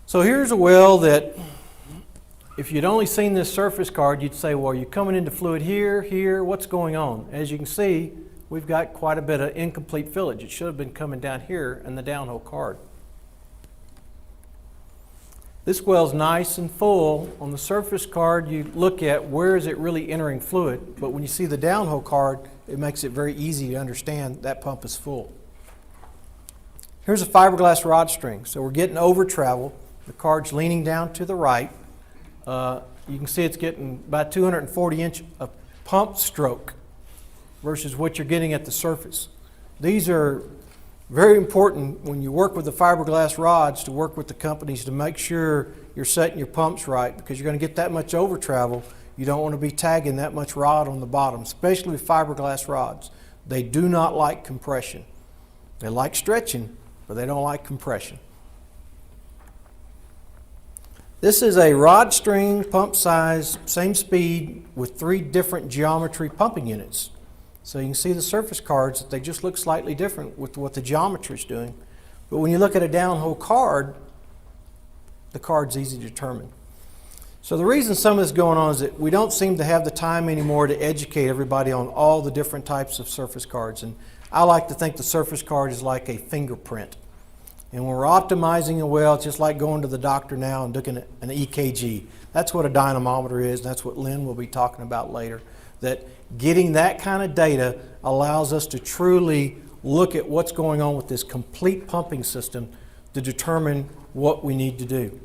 So here's a well that if you'd only seen this surface card, you'd say, well, you're coming into fluid here, here, what's going on? As you can see, we've got quite a bit of incomplete fillage. It should have been coming down here in the downhole card. This well's nice and full. On the surface card, you look at where is it really entering fluid, but when you see the downhole card, it makes it very easy to understand that pump is full. Here's a fiberglass rod string. So we're getting over travel. The card's leaning down to the right. You can see it's getting about 240 inch of pump stroke versus what you're getting at the surface. These are very important when you work with the fiberglass rods to work with the companies to make sure you're setting your pumps right, because you're going to get that much over travel. You don't want to be tagging that much rod on the bottom, especially with fiberglass rods. They do not like compression. They like stretching, but they don't like compression. This is a rod string, pump size, same speed, with 3 different geometry pumping units. So you can see the surface cards, they just look slightly different with what the geometry is doing. But when you look at a downhole card, the card's easy to determine. So the reason some of this is going on is that we don't seem to have the time anymore to educate everybody on all the different types of surface cards. And I like to think the surface card is like a fingerprint. And when we're optimizing a well, it's just like going to the doctor now and looking at an EKG. That's what a dynamometer is, and that's what Lynn will be talking about later. That getting that kind of data allows us to truly look at what's going on with this complete pumping system to determine what we need to do.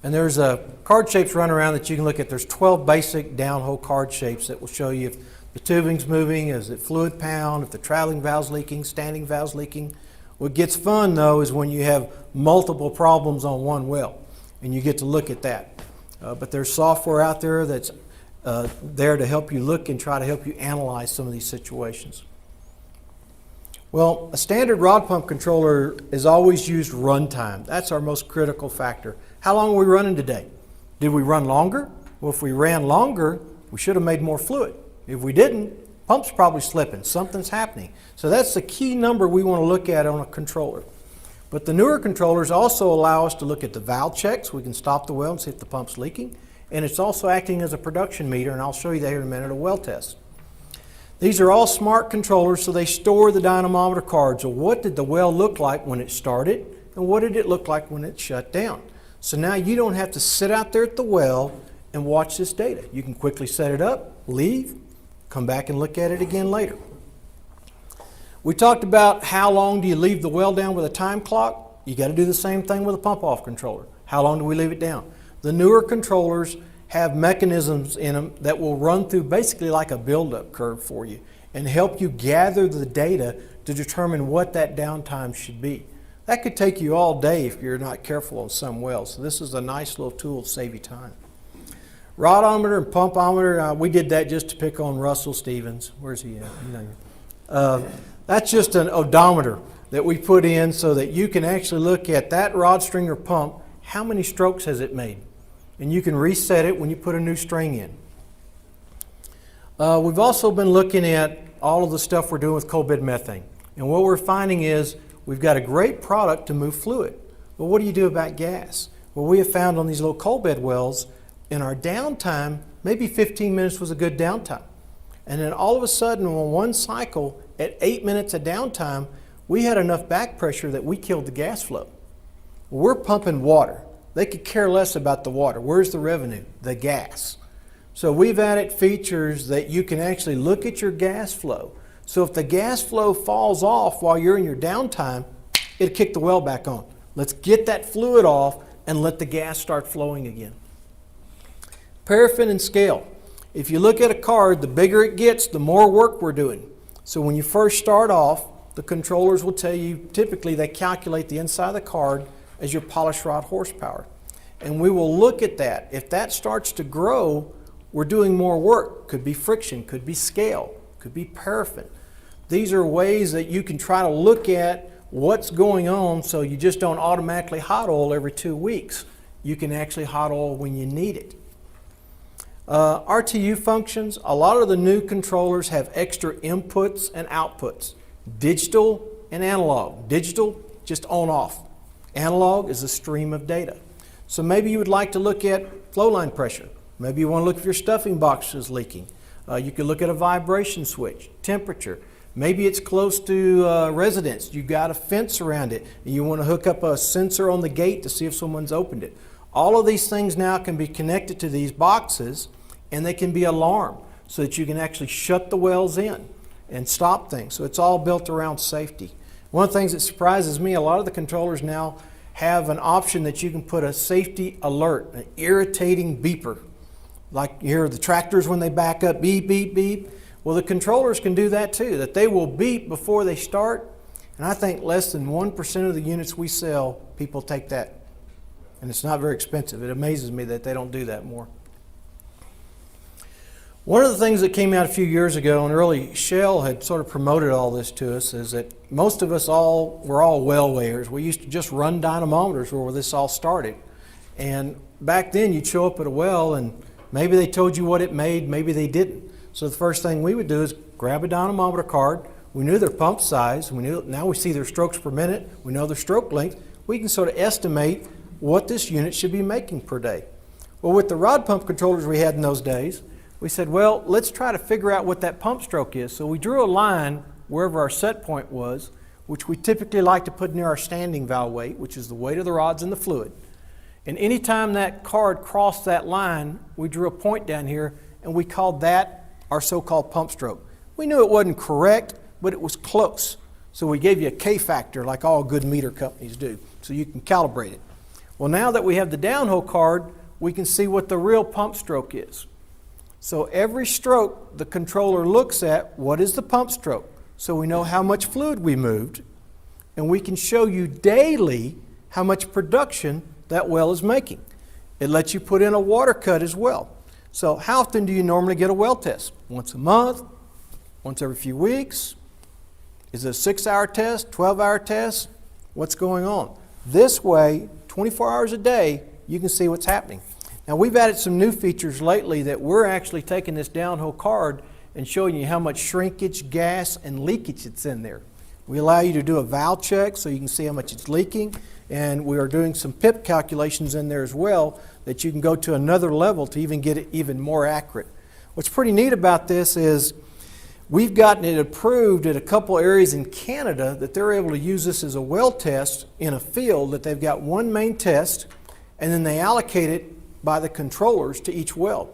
And there's card shapes running around that you can look at. There's 12 basic downhole card shapes that will show you if the tubing's moving, is it fluid pound, if the traveling valve's leaking, standing valve's leaking. What gets fun, though, is when you have multiple problems on one well, and you get to look at that. But there's software out there that's there to help you look and try to help you analyze some of these situations. Well, a standard rod pump controller is always used runtime. That's our most critical factor. How long are we running today? Did we run longer? Well, if we ran longer, we should have made more fluid. If we didn't, pump's probably slipping. Something's happening. So that's the key number we want to look at on a controller. But the newer controllers also allow us to look at the valve checks. We can stop the well and see if the pump's leaking. And it's also acting as a production meter, and I'll show you that here in a minute, a well test. These are all smart controllers, so they store the dynamometer cards. So what did the well look like when it started, and what did it look like when it shut down? So now you don't have to sit out there at the well and watch this data. You can quickly set it up, leave, come back and look at it again later. We talked about how long do you leave the well down with a time clock. You got to do the same thing with a pump off controller. How long do we leave it down? The newer controllers have mechanisms in them that will run through basically like a buildup curve for you and help you gather the data to determine what that downtime should be. That could take you all day if you're not careful on some wells. So this is a nice little tool to save you time. Rodometer and pumpometer, we did that just to pick on Russell Stevens. Where's he at? That's just an odometer that we put in so that you can actually look at that rod string or pump. How many strokes has it made? And you can reset it when you put a new string in. We've also been looking at all of the stuff we're doing with coal bed methane. And what we're finding is we've got a great product to move fluid. But what do you do about gas? Well, we have found on these little coal bed wells, in our downtime, maybe 15 minutes was a good downtime. And then all of a sudden, on one cycle, at 8 minutes of downtime, we had enough back pressure that we killed the gas flow. We're pumping water. They could care less about the water. Where's the revenue? The gas. So we've added features that you can actually look at your gas flow. So if the gas flow falls off while you're in your downtime, it'll kick the well back on. Let's get that fluid off and let the gas start flowing again. Paraffin and scale. If you look at a card, the bigger it gets, the more work we're doing. So when you first start off, the controllers will tell you, typically they calculate the inside of the card as your polish rod horsepower. And we will look at that. If that starts to grow, we're doing more work. Could be friction, could be scale, could be paraffin. These are ways that you can try to look at what's going on so you just don't automatically hot oil every 2 weeks. You can actually hot oil when you need it. RTU functions, a lot of the new controllers have extra inputs and outputs. Digital and analog. Digital, just on off. Analog is a stream of data. So maybe you would like to look at flow line pressure. Maybe you want to look if your stuffing box is leaking. You could look at a vibration switch, temperature. Maybe it's close to residence. You've got a fence around it, and you want to hook up a sensor on the gate to see if someone's opened it. All of these things now can be connected to these boxes, and they can be alarmed so that you can actually shut the wells in and stop things. So it's all built around safety. One of the things that surprises me, a lot of the controllers now have an option that you can put a safety alert, an irritating beeper. Like you hear the tractors when they back up, beep, beep, beep. Well, the controllers can do that too, that they will beep before they start. And I think less than 1% of the units we sell, people take that. And it's not very expensive. It amazes me that they don't do that more. One of the things that came out a few years ago, and early Shell had sort of promoted all this to us, is that most of us were all well weighers. We used to just run dynamometers where this all started. And back then you'd show up at a well and maybe they told you what it made, maybe they didn't. So the first thing we would do is grab a dynamometer card. We knew their pump size. Now we see their strokes per minute. We know their stroke length. We can sort of estimate what this unit should be making per day. Well, with the rod pump controllers we had in those days, we said, well, let's try to figure out what that pump stroke is. So we drew a line wherever our set point was, which we typically like to put near our standing valve weight, which is the weight of the rods in the fluid. And anytime that card crossed that line, we drew a point down here, and we called that our so-called pump stroke. We knew it wasn't correct, but it was close. So we gave you a K factor like all good meter companies do, so you can calibrate it. Well, now that we have the downhole card, we can see what the real pump stroke is. So every stroke, the controller looks at what is the pump stroke. So we know how much fluid we moved, and we can show you daily how much production that well is making. It lets you put in a water cut as well. So how often do you normally get a well test? Once a month? Once every few weeks? Is it a 6-hour test, 12-hour test? What's going on? This way, 24 hours a day, you can see what's happening. Now we've added some new features lately that we're actually taking this downhole card and showing you how much shrinkage, gas, and leakage that's in there. We allow you to do a valve check so you can see how much it's leaking, and we are doing some PIP calculations in there as well that you can go to another level to even get it even more accurate. What's pretty neat about this is we've gotten it approved at a couple areas in Canada that they're able to use this as a well test in a field that they've got one main test, and then they allocate it by the controllers to each well.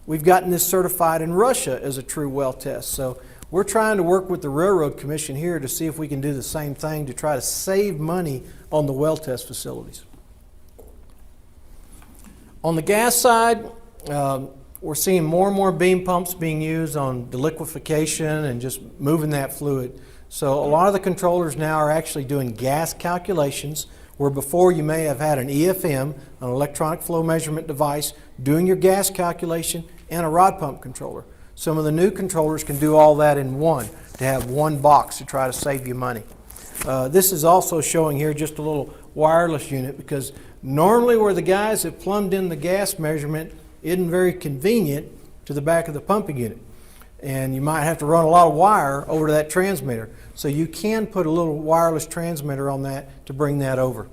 We've gotten this certified in Russia as a true well test. So we're trying to work with the Railroad Commission here to see if we can do the same thing to try to save money on the well test facilities. On the gas side, we're seeing more and more beam pumps being used on deliquification and just moving that fluid. So a lot of the controllers now are actually doing gas calculations, where before you may have had an EFM, an electronic flow measurement device, doing your gas calculation, and a rod pump controller. Some of the new controllers can do all that in one, to have one box to try to save you money. This is also showing here just a little wireless unit, because normally where the guys have plumbed in the gas measurement isn't very convenient to the back of the pumping unit. And you might have to run a lot of wire over to that transmitter. So you can put a little wireless transmitter on that to bring that over.